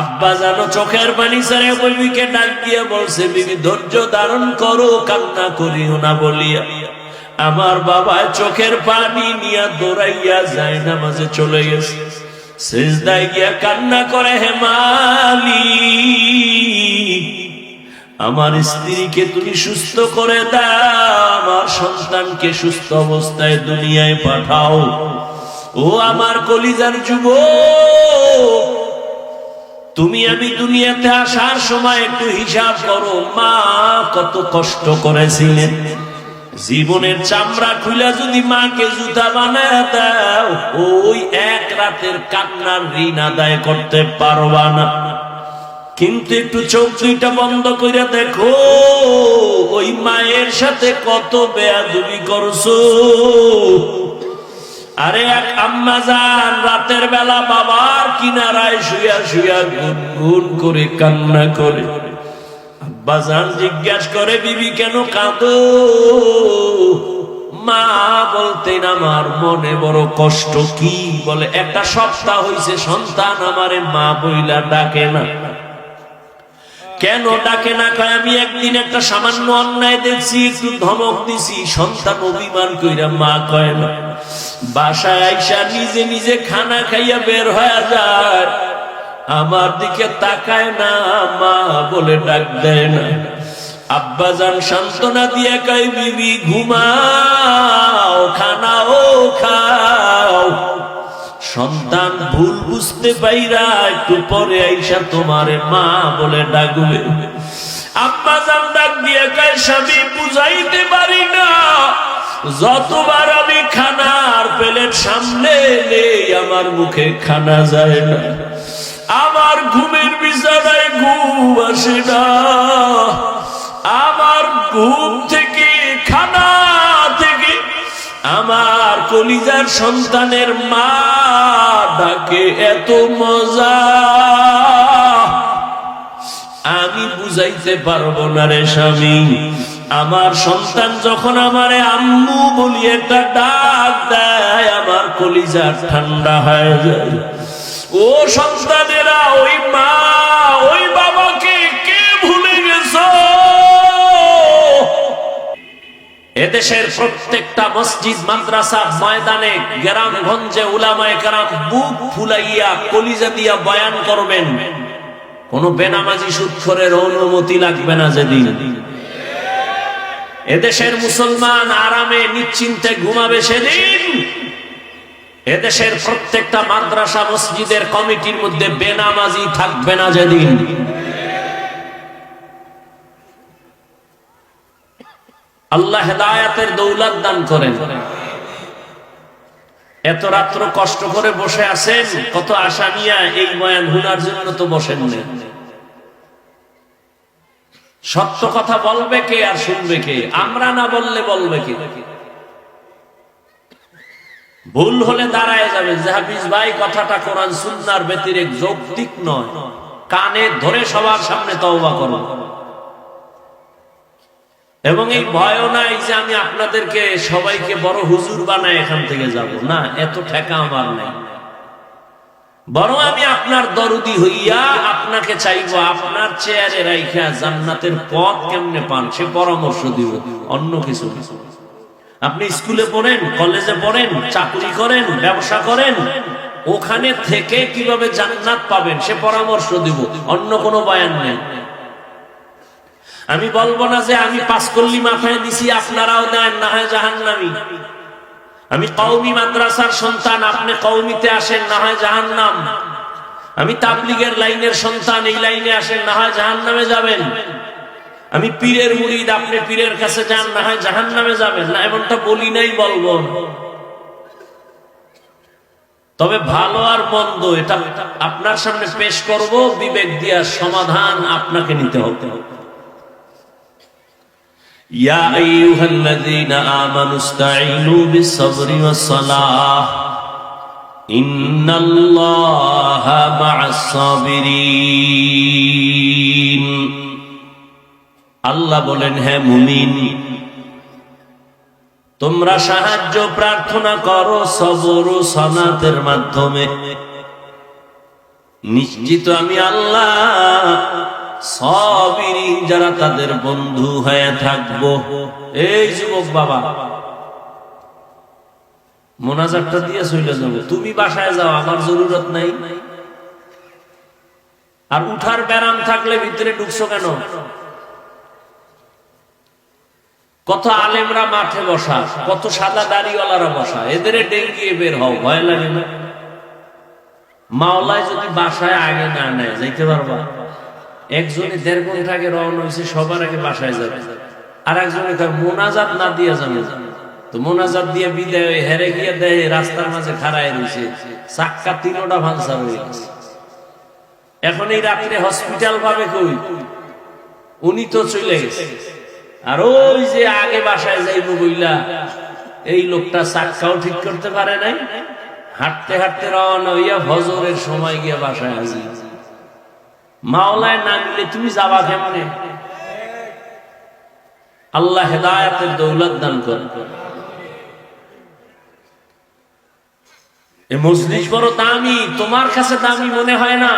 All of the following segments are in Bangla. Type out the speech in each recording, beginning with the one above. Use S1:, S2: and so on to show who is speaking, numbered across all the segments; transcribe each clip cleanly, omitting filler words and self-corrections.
S1: আব্বা জানো চোখের পানি ছেড়ে বিবিকে ডাক দিয়ে বলছে, বিবি ধৈর্য ধারণ করো, কান্না করিও না বলিয়া আমার বাবা চোখের পানি নিয়ে দৌড়াইয়া যায় নামাজে চলে গেছে। সিজদায় গিয়া কান্না করে, হে মালিক, আমার স্ত্রীকে তুমি সুস্থ করে দাও, আমার সন্তানকে সুস্থ অবস্থায় দুনিয়ায় পাঠাও। ও আমার কলিজার যুবক, তুমি আমি দুনিয়াতে আসার সময় একটু হিসাব করো, মা কত কষ্ট করেছিলেন। জীবনের চামড়া খুলে যদি মাকে জুতা বানায় দাও, ওই এক রাতের কান্নার ঋণ আদায় করতে পারবা না। কিন্তু একটু চোখ দুইটা বন্ধ করে দেখো, ওই মায়ের সাথে কত বেয়াদবি করছো। আরে এক আম্মা জান রাতের বেলা বাবার কিনারায় শুয়া শুয়া গুনগুন করে কান্না করে। আব্বা জান জিজ্ঞাসা করে, বিবি কেন কাঁদো? মা বলতেন, আমার মনে বড় কষ্ট। কি বলে? একটা সপ্তাহ হইছে সন্তান আমারে মা বইলা ডাকে না। কেন ডাকে না? কয় আমি একদিন একটা সামান্য অন্যায় দেখছি, একটু ধমক দিছি, সন্তান অভিমান কইরা মা কয় না। বাসায় আইসা নিজে নিজে খানা খাইয়া বের হয়ে যায়, আমার দিকে তাকায় না, মা বলে ডাক দেয় না। আব্বা জান সান্ত্বনা দিয়ে কয়, বিবি ঘুমাও, খানাও খাও। সন্তান ভুল বুঝতে পাইরা একটু পরে আইসা তোমারে মা বলে ডাকবে। আব্বা জান ডাক দিয়ে কয়, স্বামী বুঝাইতে পারি না, যতবার আমি খানার প্লেট সামনে নেই আমার মুখে খানা যায় না, আমার ঘুমের বিছানায় ঘুম আসে না, আমার ঘুম থেকে খানা থেকে আমার কলিজার সন্তানের মা ডাকে এত মজা, আমি বুঝাইতে পারবো না রে স্বামী। আমার সন্তান যখন আমারে আম্মু বলি একটা ডাক দেয়, আমার কলিজা ঠান্ডা হয়ে যায়। ও সন্তানেরা, ওই মা ওই বাবাকে কে ভুলে গেছো? এদেশের প্রত্যেকটা মসজিদ, মাদ্রাসা, ময়দানে, গ্রামগঞ্জে উলামায়ে কেরাম বুক ফুলাইয়া কলিজা দিয়া বয়ান করবেন। কোন বেনামাজি সুদখোরের অনুমতি লাগবে না যেদিন। এদেশের মুসলমান আরামে নিশ্চিন্তে ঘুমাবে সেদিন। এদেশের প্রত্যেকটা মাদ্রাসা মসজিদের কমিটির মধ্যে বেনামাজি থাকবে না যেদিন। আল্লাহ হেদায়েতের দৌলত দান করেন। এত রাত্র কষ্ট করে বসে আছেন, কত আশা নিয়ে এই বয়ান শোনার জন্য তো বসেন না। সত্য কথা বলবে কে আর শুনবে কে? আমরা না বললে বলবে কে? ভুল হলে দাঁড়ায় যাবে যে হাফিজ ভাই কথাটা কোরআন সুন্নাহর ব্যতিরেক, যৌক্তিক নয়, কানে ধরে সবার সামনে তওবা করো। এবং এই ভয়ও নাই যে আমি আপনাদেরকে সবাইকে বড় হুজুর বানায় এখান থেকে যাব না, এত ঠেকা আমার নেই। বরং আমি আপনার দরদি হইয়া আপনাকে চাইবো আপনার চেয়ারে রাইখা জান্নাতের পথ কেমনে পান সে পরামর্শ দিব, অন্য কিছু না। আপনি স্কুলে পড়েন, কলেজে পড়েন, চাকরি করেন, ব্যবসা করেন, ওখানে থেকে কিভাবে জান্নাত পাবেন সে পরামর্শ দিব, অন্য কোনো বয়ান নেই। আমি বলবো না যে আমি পাঁচকল্লি মাথায় দিছি আপনারাও দেন, না হয় জাহান্নামী। আমি কওমি মাদ্রাসার সন্তান, আপনি কওমিতে আসেন, না হয় জাহান্নাম। আমি তাবলীগের লাইনের সন্তান, এই লাইনে আসেন, না হয় জাহান্নামে যাবেন। আমি পীরের মুরিদ, আপনি পীরের কাছে যান, না হয় জাহান্নামে যাবেন। না, এমনটা বলি নাই, বলবো। তবে ভালো আর মন্দ এটা আপনার সামনে পেশ করব, বিবেক দিয়া সমাধান আপনাকে নিতে হবে। ইয়া আইয়ুহাল্লাযীনা আমানুস্তাঈনু বিস-সাবরি ওয়াস-সালাহ ইন্নাল্লাহা মা'আস-সাবিরিন। আল্লাহ বলেন, হে মুমিন, তোমরা সাহায্য প্রার্থনা করো সবর ও সালাতের মাধ্যমে। নিশ্চিত আমি আল্লাহ সাবিরিন যারা তাদের বন্ধু হয়ে থাকবো। এই যুবক বাবা, মোনাজাতটা দিয়ে চলে যাবো, তুমি বাসায় যাও, আমার জরুরত নাই। আর উঠার ব্যারাম থাকলে ভিতরে ঢুকছো কেন? কত আলেমরা মাঠে বসা, কত সাদা দাড়িওয়ালারা বসা, এদের ডেঙ্গিয়ে বের হও, ভয় লাগে না? মাওলায় যদি বাসায় আগে না নেয় যাইতে পারবা? একজনে 1.5 ঘন্টা আগে রওনা হয়েছে, সবার আগে বাসায় যাবে, আর একজনে মোনাজাত না দিয়ে যাবে, তো মোনাজাত দিয়ে বিদায় হেরে গিয়ে দেয় রাস্তার মাঝে খাড়ায় রয়েছে, চাক্কা 3টা ভাঙচুর হয়ে গেছে। এখন এই রাত্রে হসপিটাল পাবে কই? উনি তো চলে গেছে। আর ওই যে আগে বাসায় যাইব বইলা এই লোকটা চাক্কাও ঠিক করতে পারে নাই, হাঁটতে হাঁটতে রওনা হইয়া ফজরের সময় গিয়া বাসায় হাজির। মাওলায় না নিলে তুমি যাবা কেমনে? আল্লাহ হেদায়েতের দৌলত দান করেন। এই মজলিস বড় দামি, তোমার কাছে দামি মনে হয় না?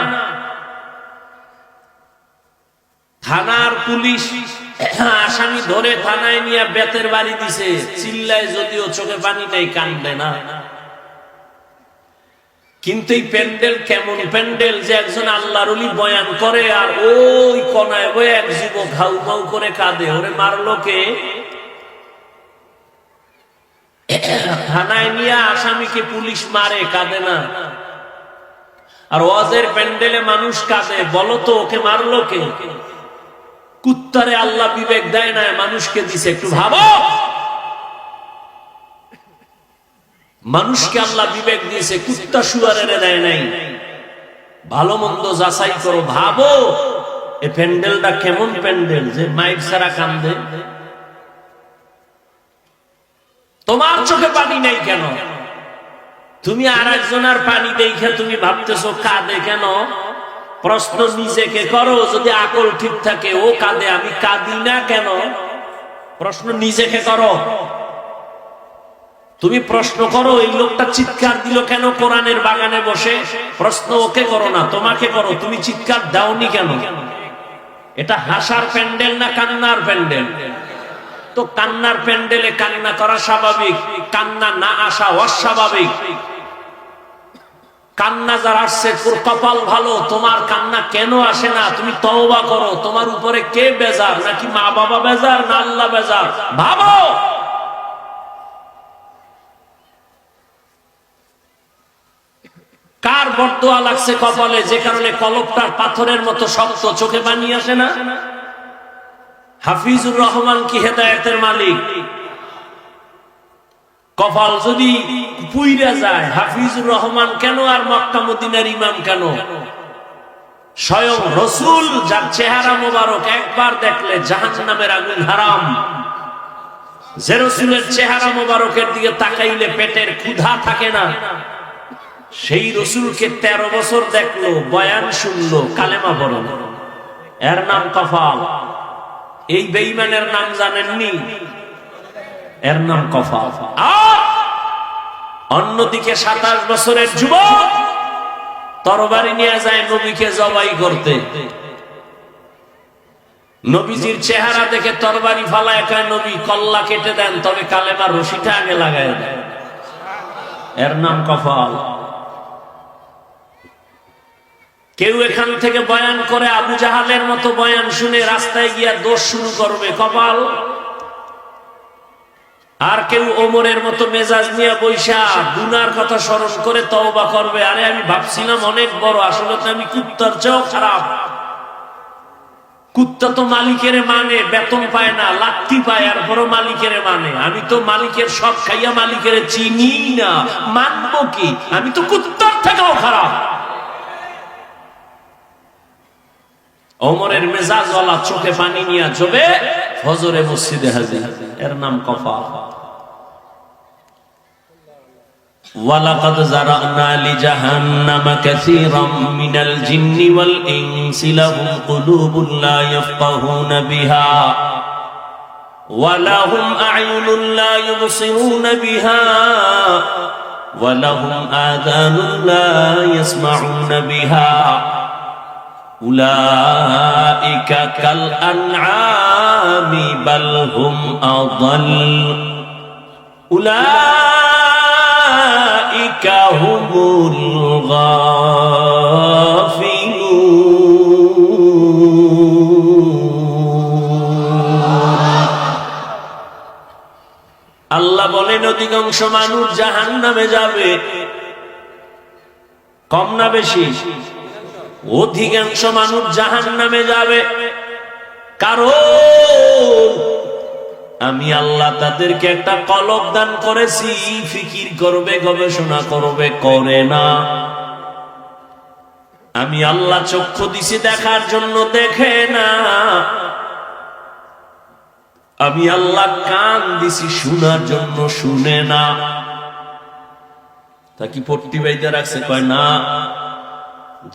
S1: থানার পুলিশ আসামি ধরে থানায় নিয়ে বেতের বাড়ি দিছে, চিল্লায় যদিও চোখে পানি নেই, কান্দে না। কিন্তু এই প্যান্ডেল কেমন প্যান্ডেল যে একজন আল্লাহর ওলি বয়ান করে আর ওই কোনায় ওই এক যুবক হাউ মাউ করে কাঁদে, ওরে মারলো কে? থানায় নিয়ে আসামিকে পুলিশ মারে, কাঁদে না। আর ওয়াজের প্যান্ডেলে মানুষ কাঁদে, বলো তো ওকে মারলো কে? কুত্তারে আল্লাহ বিবেক দেয় না, মানুষকে দিছে। একটু ভাবো, মানুষকে আল্লাহ বিবেক দিয়েছে, কুত্তা শুয়ারের দেয় নাই। ভালো মন্দ যাচাই করো, ভাবো এই প্যান্ডেলটা কেমন প্যান্ডেল যে মাইক ছাড়া কান্দে। তোমার চোখে পানি নাই কেন? তুমি আর একজনের পানি দেখে তুমি ভাবতেছো কাঁদে কেন? প্রশ্ন নিজেকে করো, যদি আকল ঠিক থাকে ও কাঁদে, আমি কাঁদি না কেন? প্রশ্ন নিজেকে করো। তুমি প্রশ্ন করো, এই লোকটা চিৎকার দিল কেন কোরআনের বাগানে বসে? প্রশ্ন ওকে করো না, তোমাকে করো, তুমি চিৎকার দাওনি কেন? এটা হাসার প্যান্ডেল না কান্নার প্যান্ডেল? তো কান্নার প্যান্ডেলে কান্না করা স্বাভাবিক, কান্না না আসা অস্বাভাবিক। কান্না যার আসছে কপাল ভালো, তোমার কান্না কেন আসে না? তুমি তওবা করো, তোমার উপরে কে বেজার? নাকি মা বাবা বেজার, না আল্লাহ বেজার? ভাবো। কার বরদোয়া লাগছে কপালে, যে কারণে কলবটার পাথরের মতো শক্ত, চোখে পানি আসে না? হাফিজুর রহমান কি হেদায়েতের মালিক? কপাল যদি পুইরা যায়, হাফিজুর রহমান কেন আর মক্কা মদিনার ইমাম কেন? স্বয়ং রাসূল যার চেহারা মোবারক একবার দেখলে জাহান্নামের আগুন হারাম, যে রাসূলের চেহারা মোবারকের দিকে তাকাইলে পেটের ক্ষুধা থাকে না, সেই রাসূলকে 13 বছর দেখলো, বয়ান শুনলো, কালেমা পড়ল, এর নাম কপাল। এই বেঈমানের নাম জানেননি? এর নাম কপাল। আর অন্যদিকে 27 বছরের যুবক তরবারি নিয়ে যায় নবীকে জবাই করতে। নবীজির চেহারা দেখে তরবারি ফালায় কয়, নবী কল্লা কেটে দেন, তবে কালেমার রশিটা আগে লাগায় দেন। এর নাম কপাল। কেউ এখান থেকে বয়ান করে আবু জাহালের মতো বয়ান শুনে রাস্তায় গিয়া দোষ শুরু করবে, কপাল। আর কেউ ওমরের মতো মেজাজ নিয়ে বৈশা গুনার কথা স্মরণ করে তওবা করবে, আরে আমি ভাবছিলাম অনেক বড়, আসলে তো আমি কুত্তার চেয়েও খারাপ। কুত্তা তো মালিকের মানে, বেতন পায় না, লাত্তি পায়, আর বড় মালিকের মানে। আমি তো মালিকের সব খাইয়া মালিকের চিনি না, মানবো কি? আমি তো কুত্তার থেকেও খারাপ। ওমরের মেজাজ ওয়ালা চোখে পানি নিয়ে যাবে ফজরে মসজিদে হাজির, এর নাম কপাল। ওয়ালাকাদ যারানা লিজাহান্নামা কাসীরাম মিনাল জিন্নি ওয়াল ইনসি লাহুম কুলুবুন লা ইয়াফকাহুনা বিহা ওয়া লাহুম আ'য়ুনুন লা ইউবসিরুনা বিহা ওয়ালাহুম আযানুন লা ইয়াসমাউনা বিহা উলাইকা কাল আনআমি বাল হুম আযাল উলাইকা হুমুল গাফিলুন। আল্লাহ বলেন অধিকাংশ মানুষ জাহান্নামে যাবে। কম না বেশি? অধিকাংশ মানুষ জাহান্নামে যাবে। কারণ আমি আল্লাহ তাদেরকে একটা কলব দান করেছি, ফিকির করবে, গবেষণা করবে, করে না। আমি আল্লাহ চক্ষু দিছি দেখার জন্য, দেখে না। আমি আল্লাহ কান দিছি শোনার জন্য, শুনে না। তা কি পট্টি বাইতে রাখছে? কয় না,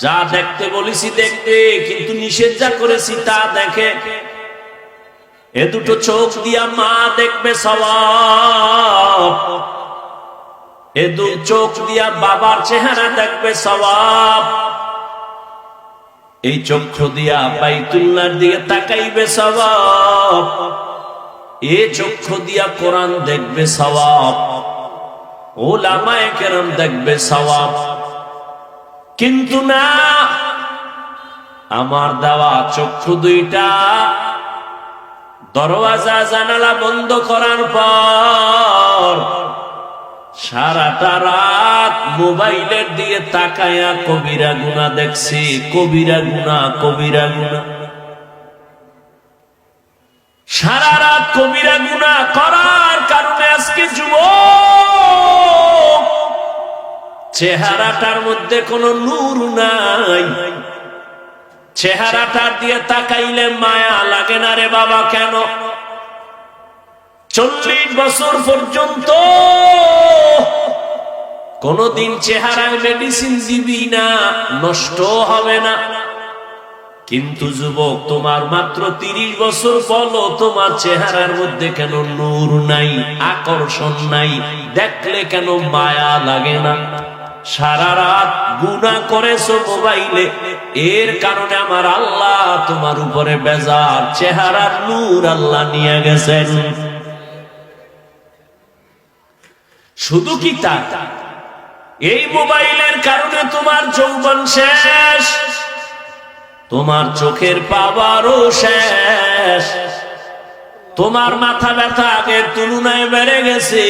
S1: যা দেখতে বলেছি দেখতে, কিন্তু নিষেধ যা করেছি তা দেখে। এ দুটো চোখ দিয়া মা দেখবে সওয়াব, এ দু চোখ দিয়া বাবার চেহারা দেখবে সওয়াব, এই চক্ষু দিয়া বাইতুল্লাহর দিকে তাকাইবে সওয়াব, এ চক্ষু দিয়া কোরআন দেখবে সওয়াব, উলামায়ে কেরাম দেখবে সওয়াব। কিন্তু না, আমার দেওয়া চক্ষু দুইটা দরওয়াজা জানালা বন্ধ করার পর সারাটা রাত মোবাইলের দিকে তাকায়া কবিরা গুনাহ দেখছি, কবিরা গুনাহ, কবিরা গুনাহ। সারা রাত কবিরা গুনাহ করার কারণে আজকে যুবক চেহারাটার মধ্যে কোনো নূর নাই। চেহারাটার দিয়ে তাকাইলে মায়া লাগে না রে বাবা। কেন? 40 বছর পর্যন্ত কোনদিন চেহারায় মেডিসিন দিবি না, নষ্ট হবে না। কিন্তু যুবক, তোমার মাত্র 30 বছর, বলো তোমার চেহারার মধ্যে কেন নূর নাই, আকর্ষণ নাই, দেখলে কেন মায়া লাগে না? সারা রাত গুনাহ করেছো মোবাইলে, এর কারণে আমার আল্লাহ তোমার উপরে বেজার, চেহারার নূর আল্লাহ নিয়ে গেছেন। শুধু কি তা, এই মোবাইলের কারণে তোমার যৌবন শেষ, তোমার চোখের পাওয়ারও শেষ, তোমার মাথা ব্যথা আগের তুলনায় বেড়ে গেছে।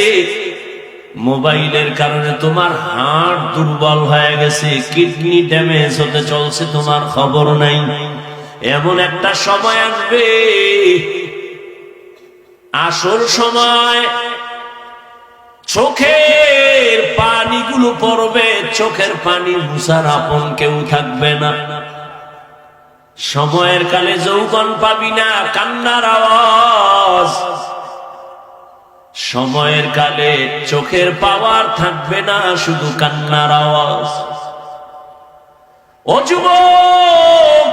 S1: মোবাইলের কারণে তোমার হার্ট দুর্বল হয়ে গেছে, কিডনি ড্যামেজ হতে চলছে, তোমার খবর নাই। এমন একটা সময় আসবে, আসল সময়, চোখের পানিগুলো পড়বে, চোখের পানি মুছার আপন কেউ থাকবে না। সময়ের কালে যৌবন পাবি না, কান্নার আওয়াজ। সময়ের কালে চোখের পাওয়ার থাকবে না, শুধু কান্নার আওয়াজ। ও যুবক,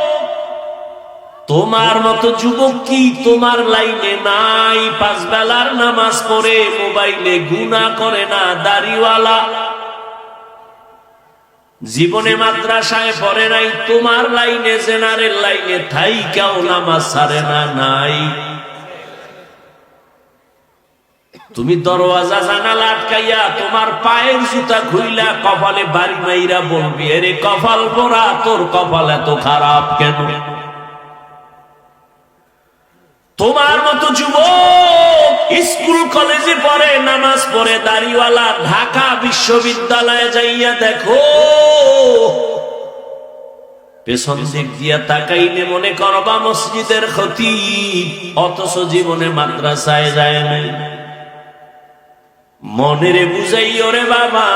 S1: তোমার মতো যুবক কি তোমার লাইনে নাই? 5 বেলার নামাজ পড়ে মোবাইলে গুনাহ করে না, দাড়িওয়ালা, জীবনে মাদ্রাসায় পড়ে নাই, তোমার লাইনে, জেনারেল লাইনে থাইকাও নামাজ ছাড়ে না, নাই। তুমি দরওয়াজা জানালা আটকাইয়া তোমার পায়ের জুতা খুইলা কপালে বাড়ি মাইরা বলবি, এরে কপাল পোড়া, তোর কপাল এত খারাপ কেন? তোমার মতো যুবক স্কুল কলেজে পড়ে, নামাজ পড়ে, দাড়িওয়ালা, ঢাকা বিশ্ববিদ্যালয়ে যাইয়া দেখো, পেছন দিক দিয়া তাকাইলে মনে করবা মসজিদের খতিব, অথচ জীবনে মাদ্রাসায় যায় নাই। মনেরে বুঝাইও রে বাবা,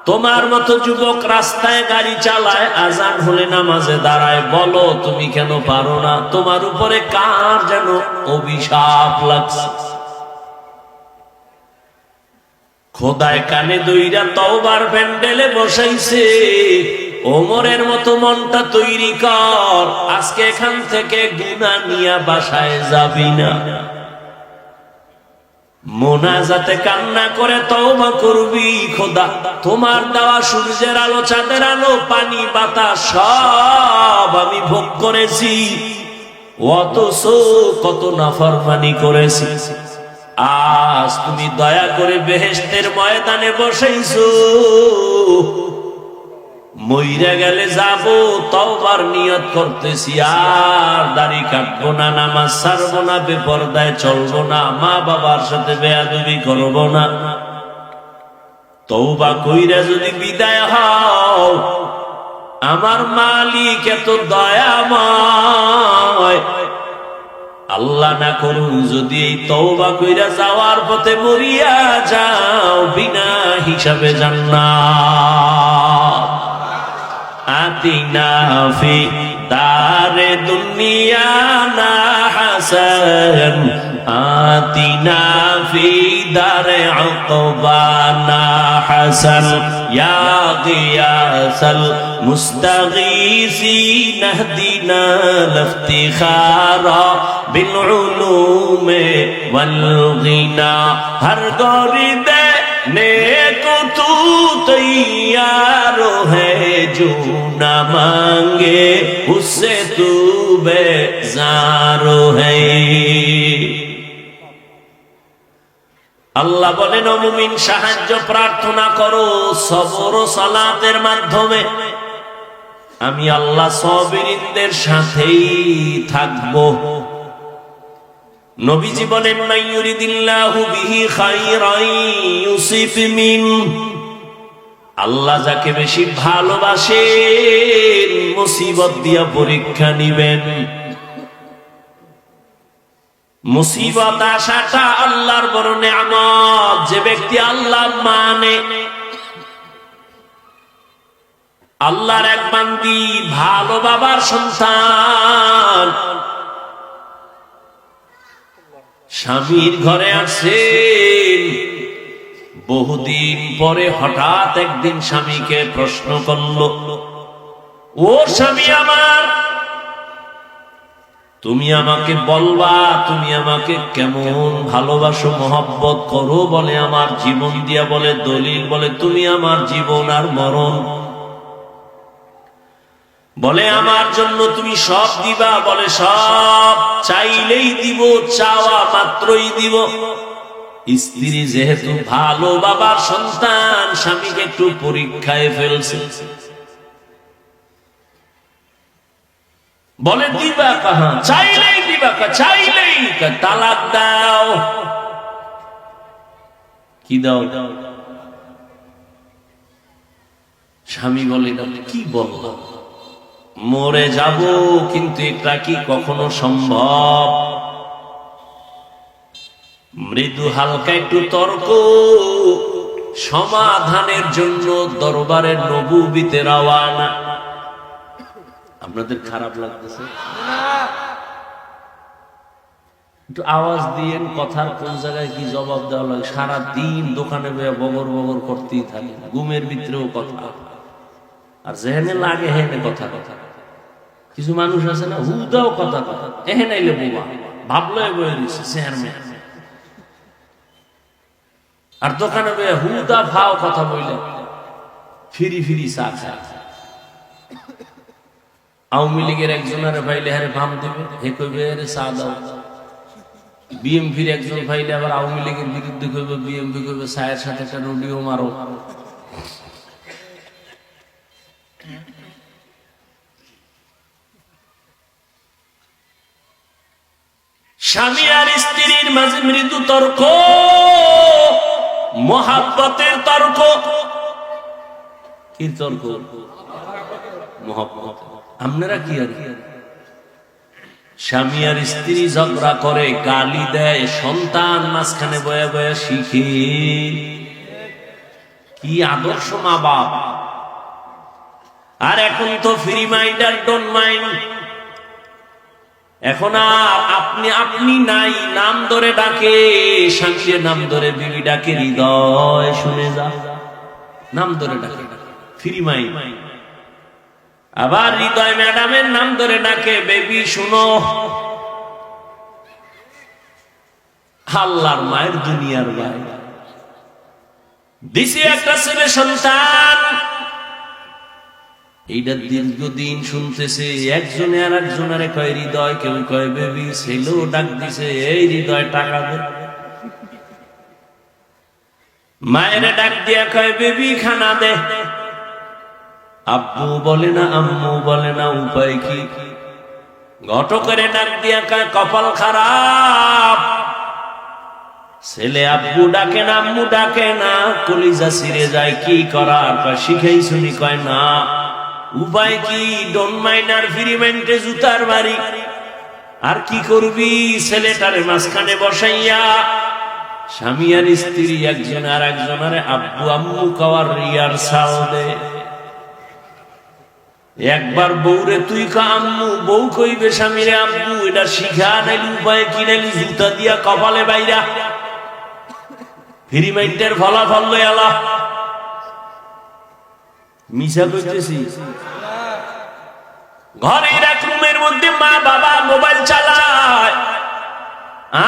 S1: তোমার মতো যুবক রাস্তায় গাড়ি চালায়, আজান হলে নামাজে দাঁড়ায়, বলো তুমি কেন পারো না? তোমার উপরে কার যেন অভিশাপ লাগছে। খোদায় কানে দইরা তওবার প্যান্ডেলে বসাইছে, ওমরের মতো মনটা তৈরি কর, আজকে এখান থেকে গুনাহ নিয়া বাসায় যাবি না। মোনাজাতে কান্না করে তওবা করবি, খোদা তোমার দেওয়া সূর্যের আলো, চাঁদের আলো, পানি, বাতাস সব আমি ভোগ করেছি, অথচ কত নাফরমানি করেছি। আজ তুমি দয়া করে বেহেশতের ময়দানে বসাইছো, মইরা গেলে যাব, তওবার নিয়ত করতেছি, আর দাড়ি কাটবো না, নামাজ ছাড়বো না, বেপরদায় চলবো না, মা বাবার সাথে বেয়াদবি করবো না। তওবা কইরা যদি বিদায় হও, আমার মালিক এত দয়াময়, আল্লাহ না করুন যদি এই তওবা কইরা যাওয়ার পথে মরিয়া যাও, বিনা হিসাবে জান্নাত। আতিনা ফি দারে দুনিয়া না হাসান, আতিনা ফি দারে উকবা না হাসান, ইয়া গিয়াসাল মুস্তাগীসিন ইহদিনা লিফতিখারা বিল উলুমে ওয়াল গিনা। হর গরিদে नेको तू तैयार है, जो न मांगे उससे तू बेजार है। আল্লাহ বলেন, ও মুমিন সাহায্য প্রার্থনা করো সবর ও সালাতের মাধ্যমে, আমি আল্লাহ সাবিরিনদের সাথেই থাকবো। নবীজি বলেন, মাইয়ুরিদিল্লাহু বিহি খায়রান ইউসিব মিন, আল্লাহ যাকে বেশি ভালোবাসেন মুসিবত দিয়া পরীক্ষা নিবেন। মুসিবত আসাটা আল্লাহর বড় নিয়ামত। যে ব্যক্তি আল্লাহ মানে, আল্লাহর এক বান্দি, ভালো বাবার সন্তান, স্বামীর ঘরে আসেন, বহুদিন পরে হঠাৎ একদিন স্বামীকে প্রশ্ন করল, ও স্বামী আমার, তুমি আমাকে বলবা তুমি আমাকে কেমন ভালোবাসো, মহব্বত করো? বলে আমার জীবন দিয়া, বলে দলিল, বলে তুমি আমার জীবন আর মরণ। বলে আমার জন্য তুমি সব দিবা? বলে সব, চাইলেই দিব, চাওয়া মাত্রই দিব। স্ত্রী যেহেতু ভালো বাবার সন্তান, স্বামীকে একটু পরীক্ষায় ফেলছে। বলে দিবা কাহা? চাইলেই দিবা, চাইলেই। তালাক দাও। কি দাও? স্বামী বলে, কি বললো? মরে যাব, কিন্তু এটা কি কখনো সম্ভব? মৃদু হালকা একটু তর্ক সমাধানের জন্য দরবারের নবুবীতে রওয়ানা। আপনাদের খারাপ লাগতেছে? একটু আওয়াজ দিয়েন, কথার কোন জায়গায় কি জবাব দেওয়া লাগে। সারা দিন দোকানে বগর বগর করতেই থাকে, ঘুমের ভিতরেও কথা, আর যেহেনে লাগে হেনে কথা কথা। কিছু মানুষ আছে না, হুদাও কথা কথা, এহেন আইলে বোবা ভাবলো বয়ে দিচ্ছে চেয়ারম্যান, আর দোকানে হুদা ভাও কথা বইলে ফিরি ফিরি চা খায়। আওয়ামী লীগের একজনের ভাইলে হারে ভাম দেবে, হে কইবে রে চা দাও। বিএমপির একজন ভাইলে আবার আওয়ামী লীগের বিরুদ্ধে কইবে, বিএমপি কইবে চায়ের সাথে একটা রুডিও মারো। স্বামী আর স্ত্রীর মাঝে মৃদু তর্ক, মহাব্বতের তর্ক। কি তর্ক? মহাব্বত। আপনারা কি আর স্বামী আর স্ত্রী ঝগড়া করে, গালি দেয়, সন্তান মাঝখানে বয়া বয়া শিখে। কি আদর্শ মা বাপ! আর এখন তো ফ্রি মাইন্ড আর ডোন্ট মাইন্ড। এখন আর আপনি আপনি নাই, নাম ধরে ডাকে। স্বামীর নাম ধরে বিবি ডাকে, হৃদয় শুনে যা, নাম ধরে ডাকে, ফ্রি মাইন্ড। আবার হৃদয় ম্যাডামের নাম ধরে ডাকে, বেবি শুনো। আল্লাহর মায়ের দুনিয়ার ভাই দিছে একটা ছেলে সন্তান। এইটা দীর্ঘদিন শুনতেছে, একজনে আর একজনের কয় হৃদয়, কেউ কয় বেবি, ছেলেও ডাক দিছে এই হৃদয় টাকা দে। মায়ের ডাক দিয়া কয় বেবি খানা দে। আব্বু বলে না, আম্মু বলে না, উপায় কি? ঘটকের ডাক দিয়া কয় কপাল খারাপ, ছেলে আব্বু ডাকে না, আম্মু ডাকে না, কলিজা ছিঁড়ে যায়, কি করার? কয় শিখাই শুনি। কয় না, উপায় কি? ডোন মাইনার ফিরিমেন্টে জুতার বাড়ি। আর কি করবি? ছেলেটারে মাঝখানে বসাইয়া স্বামী আর স্ত্রী একজন আর একজনের আব্বু আম্মু কওয়ার রিহার্সাল দে। একবার বউরে তুই কা আম্মু, বউ কইবে স্বামীরে আব্বু। এটা শিখা, নাইলে উপায় কি? নাইলে জুতা দিয়া কপালে বাইরা ফিরিমেন্টের ফলাফল লই আলা। মিশা কইতেছি। ঘরের এক রুমের মধ্যে মা বাবা মোবাইল চালায়,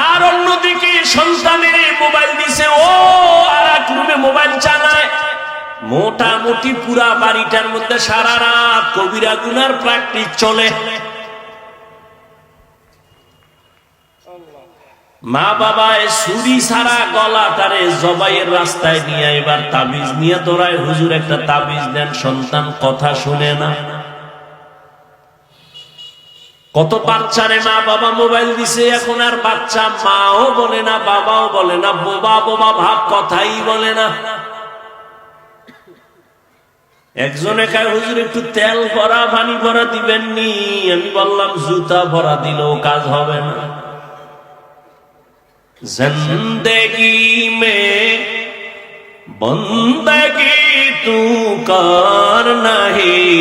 S1: আর অন্যদিকে সন্তানের মোবাইল দিছে, ও আর এক রুমে মোবাইল চালায়। মোটামুটি পুরা বাড়িটার মধ্যে সারা রাত কবিরা গুনার প্র্যাকটিস চলে। মা বাবা ছুরি ছাড়া গলাটারে জবাইয়ের রাস্তায় নিয়ে এবার তাবিজ নিয়ে দৌড়ায়, হুজুর একটা তাবিজ দেন। সন্তান কথা শুনে না। কত বাচ্চারে মা বাবা মোবাইল দিছে, এখন আর বাচ্চা মাও বলে না, বাবাও বলে না, বোবা বোবা ভাব, কথাই বলে না। একজনে কয় হুজুর একটু তেল ভরা পানি ভরা দিবেন নি? আমি বললাম জুতা ভরা দিলেও কাজ হবে না। जिंदगी में बंदगी तू कर नहीं,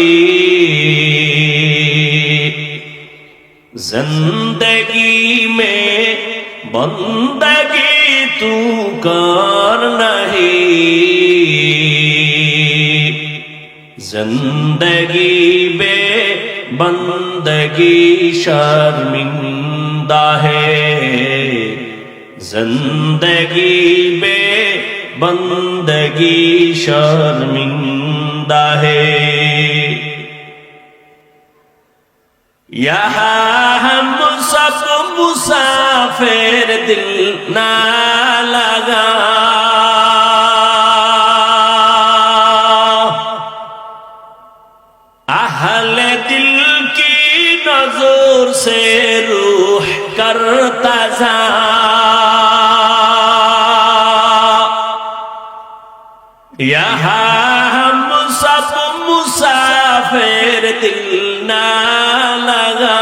S1: जिंदगी में बंदगी तू कर नहीं, जिंदगी बे बंदगी शर्मिंदा है, जिंदगी बे बंदगी शर्मिंदा है। यहाँ हम सब मुसाफिर दिल ना लगा, अहले दिल की नजर से रूह करता जा, यहाँ हम सब मुसाफिर दिल ना लगा,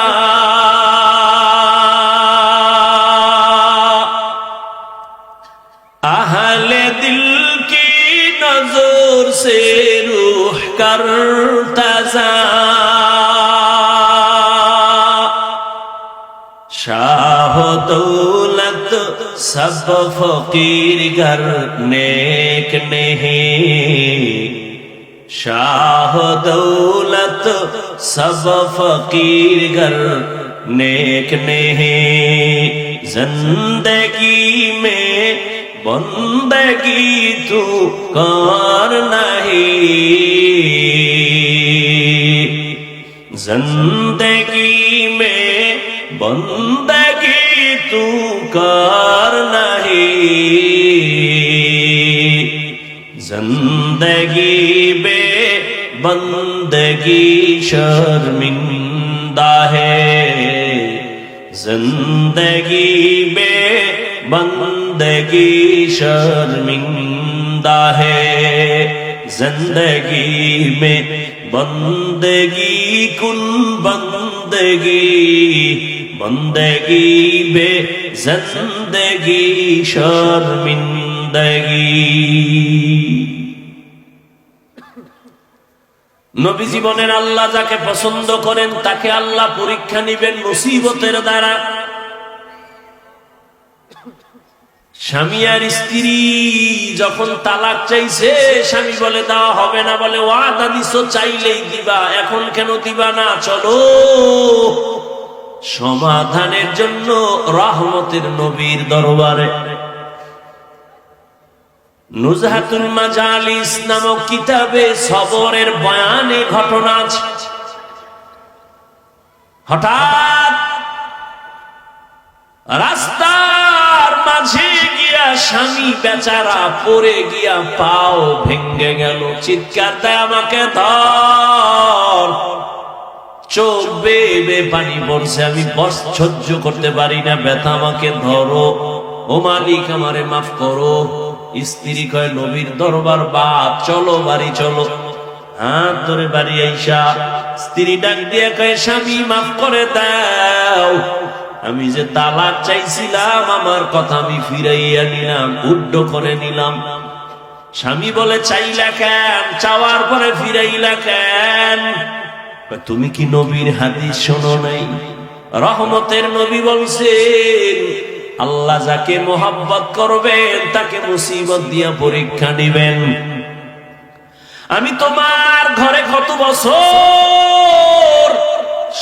S1: अहले दिल की नजर से रूह करता जा, शाह दौलत सब फकीर घर नेक नहीं, शाह दौलत सब फकीर घर नेक नहीं, जिंदगी में बंदगी तू कर नहीं, जिंदगी में बंदगी तू कर नहीं, जिंदगी बे बंदगी शर्मिंदा है, जिंदगी बे बंदगी शर्मिंदा है, जिंदगी में बंदगी कुन बंदगी, बंदगी बे जिंदगी शर्मिंदगी। নবী জীবনের আল্লাহ যাকে পছন্দ করেন তাকে আল্লাহ পরীক্ষা নিবেন মুসিবতের দ্বারা। স্বামী আর স্ত্রী যখন তালাক চাইছে, স্বামী বলে দেওয়া হবে না, বলে ওয়াদা দিছো চাইলেই দিবা, এখন কেন দিবা না? চলো সমাধানের জন্য রহমতের নবীর দরবারে। নুজহাতুল মাজালিস নামক কিতাবে সবরের বয়ানে ঘটনা আছে। হঠাৎ রাস্তার মাঝে গিয়া স্বামী বেচারা পড়ে গিয়া পাও ভেঙ্গে গেল। চিৎকার দেয়, আমাকে ধর। চোখ বেয়ে পানি পড়ছে, আমি বস সহ্য করতে পারি না, ব্যথা, আমাকে ধরো। ও মালিক, আমারে মাফ করো। স্ত্রী কয়, নবীর দরবার বাদ, চলো বাড়ি চলো। হাত ধরে বাড়ি আইসা স্ত্রী ডাক দিয়ে কয়, স্বামী মাফ করে দাও, আমি যে তালাক চাইছিলাম আমার কথা আমি ফিরাইয়া নিলাম, উড্ড করে নিলাম। স্বামী বলে, চাইলা কেন? চাওয়ার পরে ফিরাইলা কেন? তুমি কি নবীর হাদিস শোনো নাই? রহমতের নবী বলছেন, আল্লাহ যাকে মোহাব্বত করবেন তাকে মুসিবত দিয়া পরীক্ষা নিবেন। আমি তোমার ঘরে কত বছর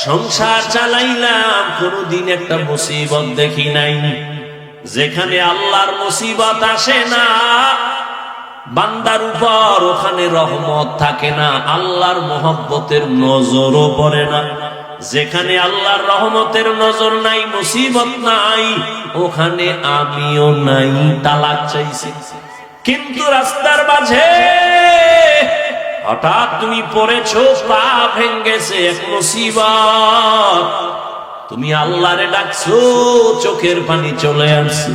S1: সংসার চালাইলাম, কোনদিন একটা মুসিবত দেখি নাই। যেখানে আল্লাহর মুসিবত আসে না বান্দার উপর, ওখানে রহমত থাকে না, আল্লাহর মোহাব্বতের নজরও পড়ে না। যেখানে আল্লাহর রহমতের নজর নাই, মুসিবত নাই, ওখানে আমিও নাই। তালাক চাইছি, কিন্তু রাস্তার মাঝে হঠাৎ তুমি পড়েছো, পা ভেঙ্গেছে, এক মুসিবত। তুমি আল্লাহরে ডাকছো, চোখের পানি চলে আসছে।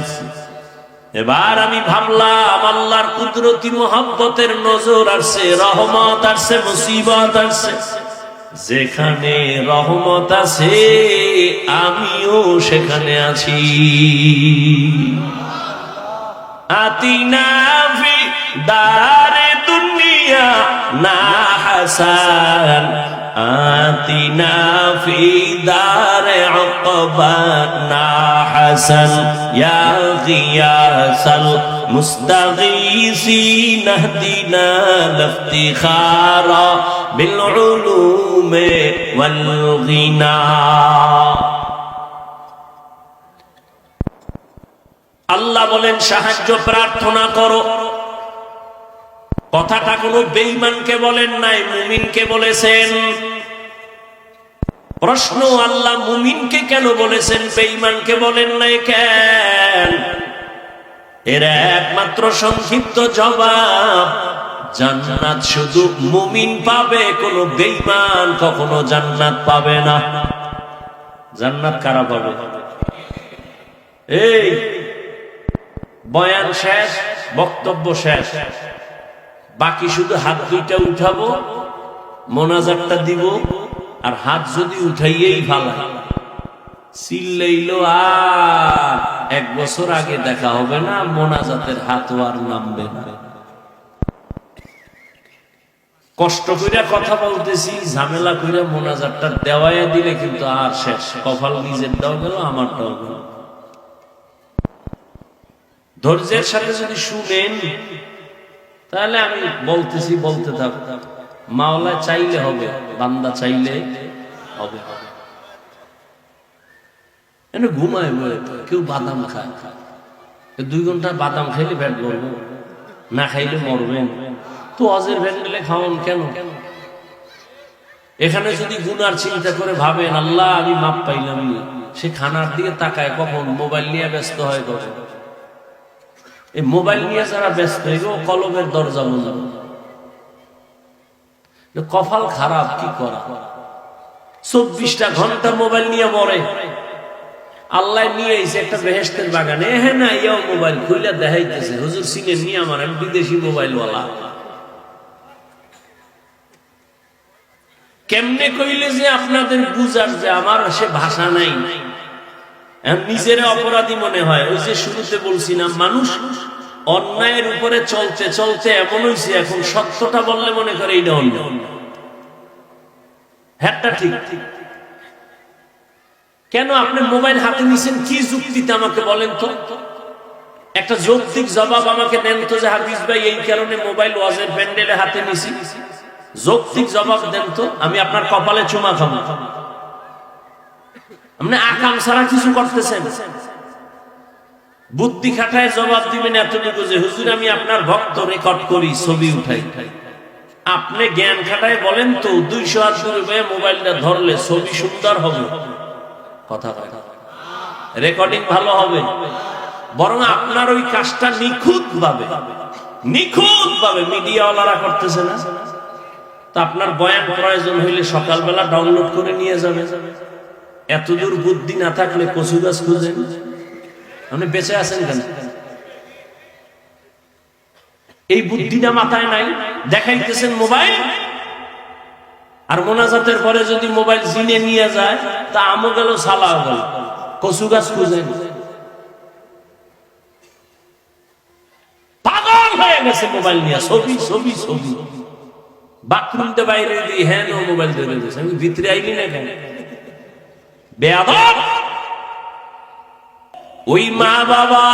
S1: এবার আমি ভাবলাম, আল্লাহর কুদরতি মোহাব্বতের নজর আসছে, রহমত আসছে, মুসিবত আসছে। যেখানে রহমত আছে আমিও সেখানে আছি। আতিনা ফি দারে দুনিয়া না হাসান, আতিনা ফি দারে উকবা না হাসান, ইয়া গিয়াসাল মুস্তাগীসিন ইহদিনা লিফতিখারা বিল উলুমি ওয়াল গিনা। আল্লাহ বলেন, সাহায্য প্রার্থনা করো। কথাটা কোনো বেঈমানকে বলেন নাই, মুমিনকে বলেছেন। প্রশ্ন, আল্লাহ মুমিনকে কেন বলেছেন, বেঈমানকে বলেন নাই কেন? এর একমাত্র সংক্ষিপ্ত জবাব, জান্নাত শুধু মুমিন পাবে, কোন বেঈমান কখনো জান্নাত পাবে না। জান্নাত কারা পাবে? এই বয়ান শেষ, বক্তব্য শেষ, বাকি শুধু হাত দুইটা উঠাবো, মোনাজাতটা দিব, আর হাত যদি উঠাইয়েই ভালো চিল্লাইলো আর 1 বছর আগে দেখা হবে না, মোনাজাতের হাতও আর নামবে না। কষ্ট কইরা কথা বলতেছি, ঝামেলা কইরা মোনাজাতটা দেওয়াইয়া দিলে কিন্তু আর শেষ, কপাল নিজের দাও গেল, আমারটাও গেল। ধৈর্যের সাথে যদি শুনেন তাহলে আমি বলতেছি, বলতে থাক। মাওলা চাইলে হবে, বান্দা চাইলে হবে। ঘুমায় কেউ বাদাম খায়, 2 ঘন্টা বাদাম খাইলে পেট ভরবে, না খাইলে মরবেন। তো অজের ভ্যান্ডেলে খাওয়ান কেন? এখানে যদি গুনার চিন্তা করে ভাবেন, আল্লাহ আমি মাপ পাইলাম না, সে খানার দিকে তাকায় কখন? মোবাইল নিয়ে ব্যস্ত হয় কখন? এই মোবাইল নিয়ে যারা ব্যস্ত, এগো কলমের দরজা বন্ধ। কপাল খারাপ, কি করা? 24টা ঘন্টা মোবাইল নিয়ে মরে। আল্লাহ নিয়ে এসে একটা বেহেশতের বাগানে, হ্যাঁ না, ইয়াও মোবাইল খুলে দেখাইতেছে, হুজুর চিনেন নি আমার, আমি বিদেশি মোবাইলওয়ালা। কেমনে কইলে যে আপনাদের বুঝার যে আমার সে ভাষা নাই, নিজের অপরাধী মনে হয়। ওই যে শুরুতে বলছিলাম, মানুষ অন্যায়ের উপরে চলতে চলতে এমন হয়েছে, এখন সত্যটা বললে মনে করে এইটা অন্য। হ্যাঁ ঠিক। কেন আপনি মোবাইল হাতে নিছেন? কি যুক্তিতে আমাকে বলেন তো? একটা যৌক্তিক জবাব আমাকে দেন তো, যে হাফিজ ভাই এই কারণে মোবাইল ওয়াজের প্যান্ডেলে হাতে নিছি। যৌক্তিক জবাব দেন তো, আমি আপনার কপালে চুমা খাবো। আপনি আকাম ছাড়া কিছু করতেছেন, বুদ্ধি খাটায় জবাব দিবেন এতটুকু যে হুজুর আমি আপনার ভক্ত, রেকর্ড করি, ছবি উঠাই। আপনি জ্ঞান খাটায় বলেন তো 200 হাত দূরে মোবাইলটা ধরলে ছবি সুন্দর হবে, কথা বলে রেকর্ডিং ভালো হবে, বরং আপনার ওই কাজটা নিখুঁত ভাবে মিডিয়াওয়ালারা করতেছে না। তা আপনার বয়ান প্রয়োজন হইলে সকালবেলা ডাউনলোড করে নিয়ে যাবে। এতদূর বুদ্ধি না থাকলে কচু গাছ খুঁজেন, আপনি বেঁচে আছেন কেন? এই বুদ্ধিটা মাথায় নাই, দেখাইতেছেন মোবাইল। আর মোনাজাতের পরে যদি মোবাইল জিনে নিয়ে যায় তা আমও গেল, সালাও গেল, কচু গাছ খুঁজেন। পাগল হয়ে গেছে মোবাইল নিয়ে, ছবি ছবি ছবি। বাথরুমতে বাইরে দিয়ে হ্যাঁ মোবাইল ধরে দিয়েছে, আমি ভিতরে আইলি না কেন? বেয়াদব। ওই মা বাবা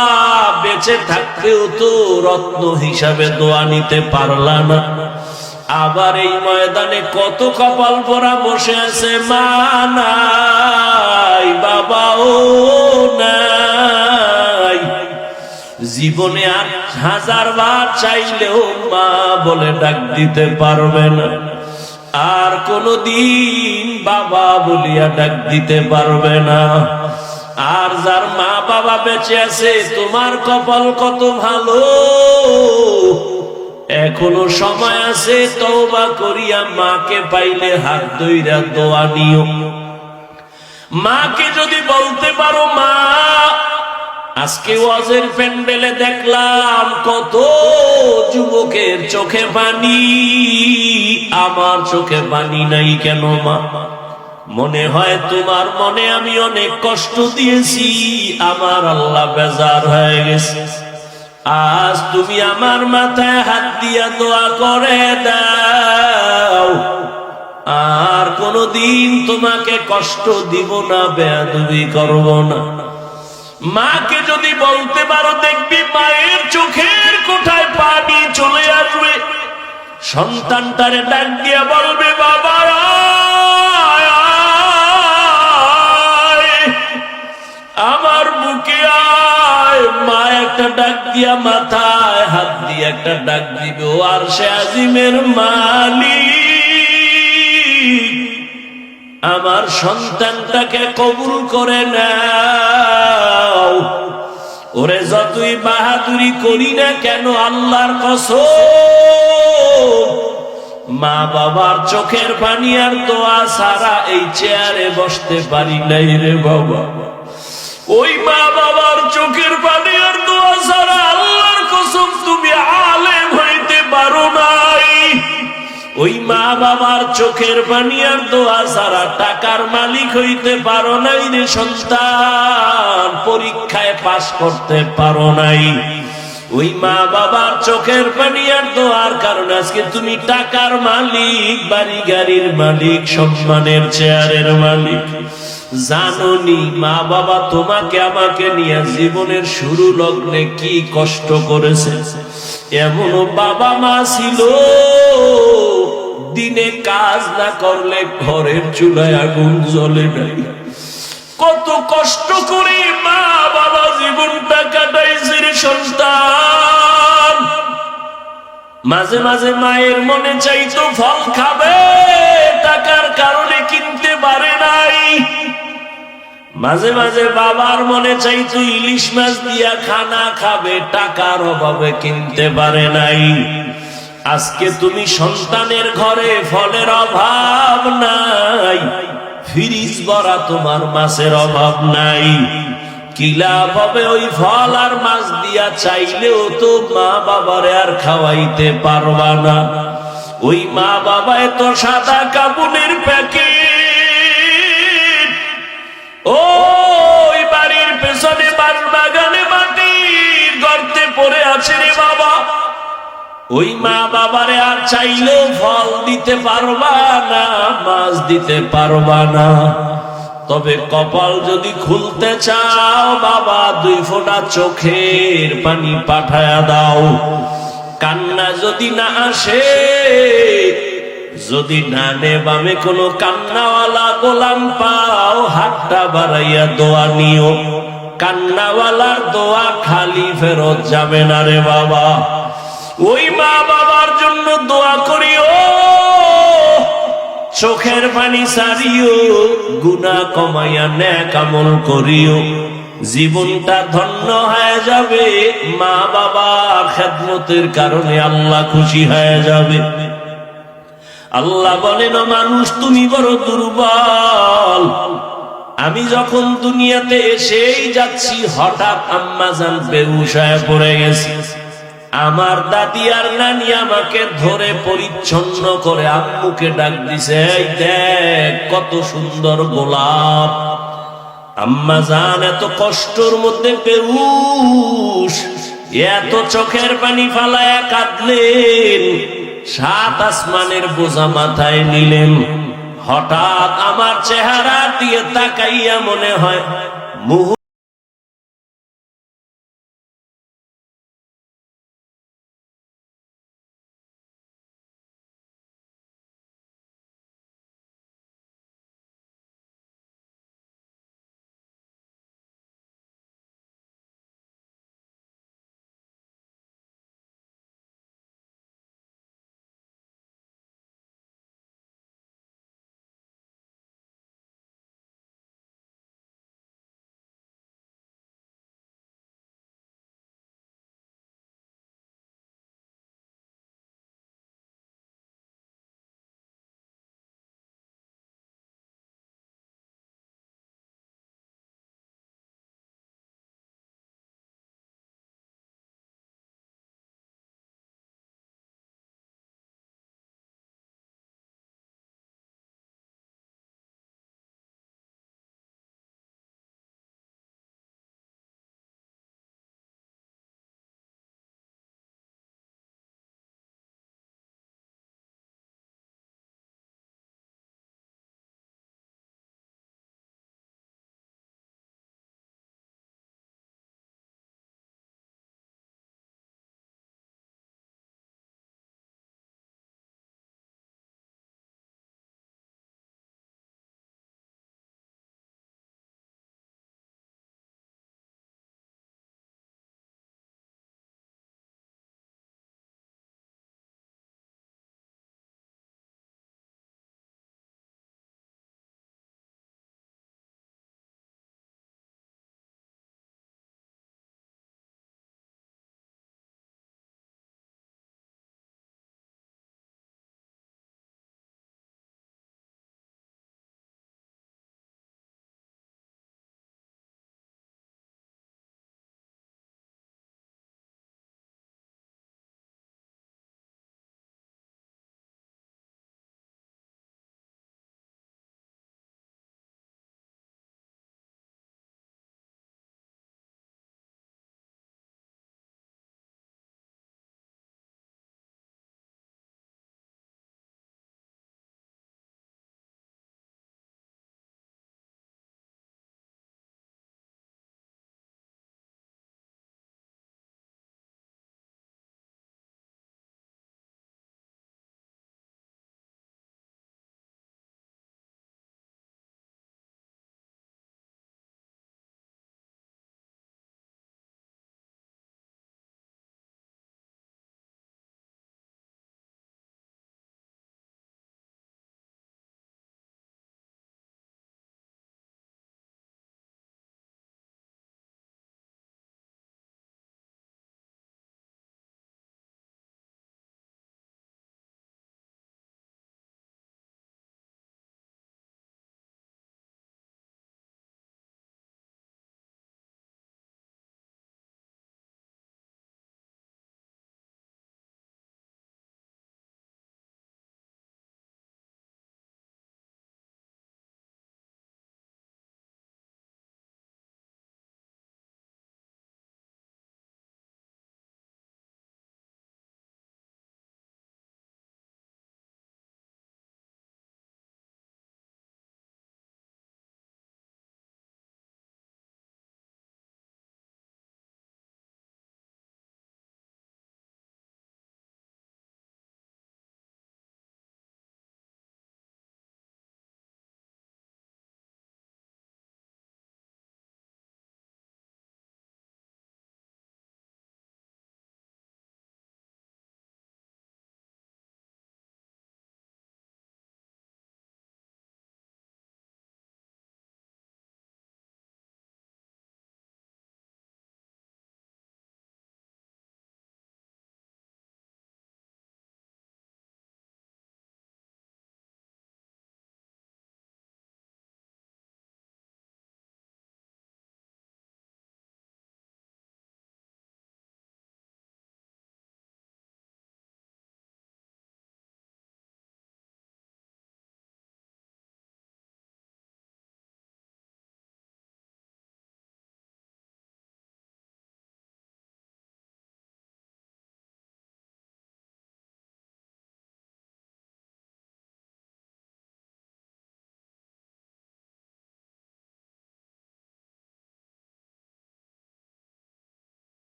S1: বেঁচে থাকতেও তো রত্ন হিসাবে দোয়া নিতে পারলা না, আবার এই ময়দানে কত কপাল পরা বসে আছে, মা নাই, বাবাও নাই। জীবনে আর 1000 বার চাইলেও মা বলে ডাক দিতে পারবে না, আর কোনদিন বাবা বলিয়া ডাক দিতে পারবে না। আর যার মা বাবা বেঁচে আছে, তোমার কপাল কত ভালো, এখনো সময় আছে, তওবা করিয়া মাকে পাইলে হাত ধইরা দোয়া নিও। মাকে যদি বলতে পারো, মা আজকে ওয়াজের প্যান্ডেলে দেখলাম কত যুবকের চোখে পানি, আমার চোখে পানি নাই কেন মা? মনে হয় তোমার মনে আমি অনেক কষ্ট দিয়েছি, আমার আল্লাহ বেজার হয়ে গেছে। আজ তুমি আমার মাথায় হাত দিয়া দোয়া করে দাও, আর কোনদিন তোমাকে কষ্ট দিব না, বেয়াদবি করব না। মাকে যদি বলতে পারো, দেখবি মায়ের চোখের কোঠায় পানি চলে আসবে। সন্তানটারে ডাক দিয়া বলবে, বাবা আমার বুকে আয়। মা একটা ডাক দিয়া মাথায় হাত দিয়ে একটা ডাক দিবে, ও আরশে আজিমের মালিক, আমার সন্তানটাকে কবুল করে নাও। ওরে যতই বাহাদুরি করি না কেন, আল্লাহর কসম, মা বাবার চোখের পানি আর দোয়া ছাড়া এই চেয়ারে বসতে পারি নাই রে বাবা। ওই মা বাবার চোখের পানি আর দোয়া ছাড়া আল্লাহর কসম তুমি আলেম হইতে পারো নাই। ওই মা বাবার চোখের পানি আর দোয়া ছাড়া টাকার মালিক হইতে পারো নাই রে সন্তান, পরীক্ষায় পাস করতে পারো নাই। ওই মা বাবার চোখের পানি আর দোয়ার কারণে আজকে তুমি টাকার মালিক, বাড়ি গাড়ির মালিক, সম্মানের চেয়ারের মালিক। জানোনি মা বাবা তোমাকে আমাকে নিয়ে জীবনের শুরু লগ্নে কি কষ্ট করেছে? এমনও বাবা মা ছিল দিনে কাজ না করলে ঘরের চুলায় আগুন জ্বলে নাই। কত কষ্ট করে মা বাবা জীবনটা কাটাইছে রে সন্তান। মাঝে মাঝে মায়ের মনে চাইতো ফল খাবে, টাকার কারণে কিনতে পারে নাই। মাঝে মাঝে বাবার মনে চাইতো ইলিশ মাছ দিয়া খানা খাবে, টাকার অভাবে কিনতে পারে নাই। আজকে তুমি সন্তানের ঘরে ফলের অভাব নাই, ফ্রিজ ভরা তোমার মাছের অভাব নাই। কি লাভ হবে ওই ফল আর মাছ দিয়া? চাইলেও তো মা বাবারে আর খাওয়াইতে পারবা না। ওই মা বাবা এত সাদা কাপড়ের প্যাকেট, ওই বাড়ির পেছনে বাস বাগানে মাটির গর্তে পড়ে আছে রে বাবা। ওই মা বাবারে আর চাইলেও ফল দিতে পারবা না, মাছ দিতে পারবা না। তবে কপাল যদি খুলতে চাও বাবা, 2 ফোঁটা চোখের পানি পাঠায়া দাও। কান্না যদি না আসে, যদি ডানে বামে কোনো কান্নাওয়ালা গোলাম পাও, হাত হাতটা বাড়াইয়া দোয়া নিও। কান্নাওয়ালার দোয়া খালি ফেরত যাবে না রে বাবা। ওই মা বাবার জন্য দোয়া করিও, চোখের পানি ছাড়িও, গুনাহ কমাইয়া নেক আমল করিও। জীবনটা ধন্য হয়ে যাবে, মা বাবার খেদমতের কারণে আল্লাহ খুশি হয়ে যাবে। আল্লাহ বলেন, মানুষ তুমি বড় দুর্বল। আমি যখন দুনিয়াতে এসেই যাচ্ছি, হঠাৎ আম্মাজান বেহুশ হয়ে পড়ে গেছে। আমার দাদি আর নানি আমাকে ধরে পরিচ্ছন্ন করে আম্মুকে ডাক দিছে, এই দেখ কত সুন্দর গোলাপ। আম্মাজান এত কষ্টের মধ্যে বেহুশ, এত চোখের পানি ফালায়া কাঁদলেন, 7 আসমানের বোঝা মাথায় নিলেন। হঠাৎ আমার চেহারা দিয়ে তাকাইয়া মনে হয়